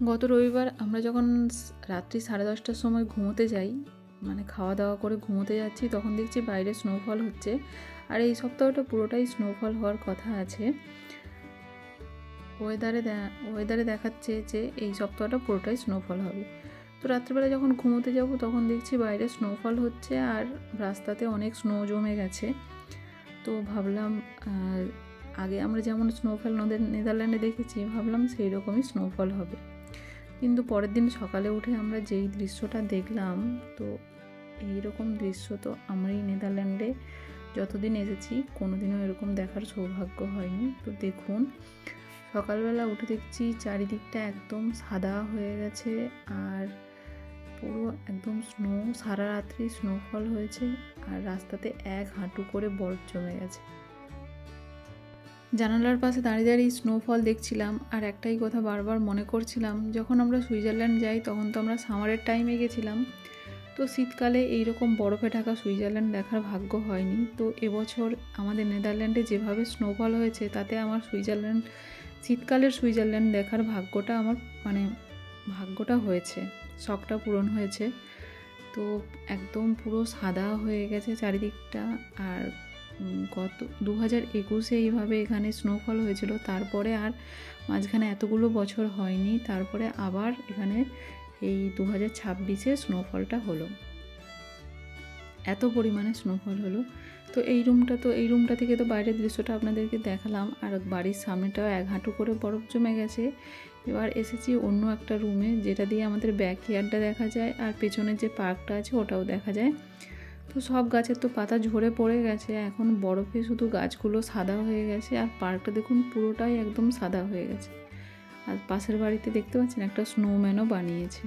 গত রবিবার আমরা যখন রাত্রি 10:30টার সময় ঘুমোতে যাই, মানে খাওয়া দাওয়া করে ঘুমোতে যাচ্ছি, তখন দেখছি বাইরে স্নোফল হচ্ছে। আর এই সপ্তাহটা পুরোটাই স্নোফল হওয়ার কথা আছে। ওয়েদারে দেখাচ্ছে যে এই সপ্তাহটা পুরোটাই স্নোফল হবে। তো রাত্রিবেলা যখন ঘুমোতে যাব তখন দেখছি বাইরে স্নোফল হচ্ছে আর রাস্তাতে অনেক স্নো জমে গেছে। তো ভাবলাম আগে আমরা যেমন স্নোফল নেদারল্যান্ডে দেখেছি, ভাবলাম সেই রকমই স্নোফল হবে। কিন্তু পরের দিন সকালে উঠে আমরা যেই দৃশ্যটা দেখলাম, তো এই রকম দৃশ্য তো আমরা এই নেদারল্যান্ডে যতদিন এসেছি কোনোদিনও এরকম দেখার সৌভাগ্য হয়নি। তো দেখুন, সকালবেলা উঠে দেখছি চারিদিকটা একদম সাদা হয়ে গেছে আর পুরো একদম স্নো, সারা রাত্রি স্নোফল হয়েছে আর রাস্তাতে 1 হাঁটু করে বরফ জমে গেছে। জানালার পাশে দাঁড়িয়ে দাঁড়িয়ে স্নোফল দেখছিলাম আর একটাই কথা বারবার মনে করছিলাম, যখন আমরা সুইজারল্যান্ড যাই তখন তো আমরা সামারের টাইমে গেছিলাম, তো শীতকালে এইরকম বরফে ঢাকা সুইজারল্যান্ড দেখার ভাগ্য হয়নি। তো এবছর আমাদের নেদারল্যান্ডে যেভাবে স্নোফল হয়েছে তাতে আমার শীতকালের সুইজারল্যান্ড দেখার ভাগ্যটা হয়েছে, শখটা পূরণ হয়েছে। তো একদম পুরো সাদা হয়ে গেছে চারিদিকটা। আর গত 2021-এ এইভাবে এখানে স্নোফল হয়েছিল, তারপরে আর মাঝখানে এতগুলো বছর হয়নি। তারপরে আবার এখানে এই 2026-এ স্নোফলটা হলো, এত পরিমাণে স্নোফল হলো। তো এই রুমটা থেকে তো বাইরের দৃশ্যটা আপনাদেরকে দেখালাম, আর বাড়ির সামনেটাও 1 হাঁটু করে বরফ জমে গেছে। এবার এসেছি অন্য একটা রুমে, যেটা দিয়ে আমাদের ব্যাকইয়ার্ডটা দেখা যায় আর পেছনের যে পার্কটা আছে ওটাও দেখা যায়। তো সব গাছের তো পাতা ঝরে পড়ে গেছে, এখন বরফে শুধু গাছগুলো সাদা হয়ে গেছে আর পার্কটা দেখুন পুরোটাই একদম সাদা হয়ে গেছে। আর পাশের বাড়িতে দেখতে পাচ্ছেন একটা স্নোম্যানও বানিয়েছে।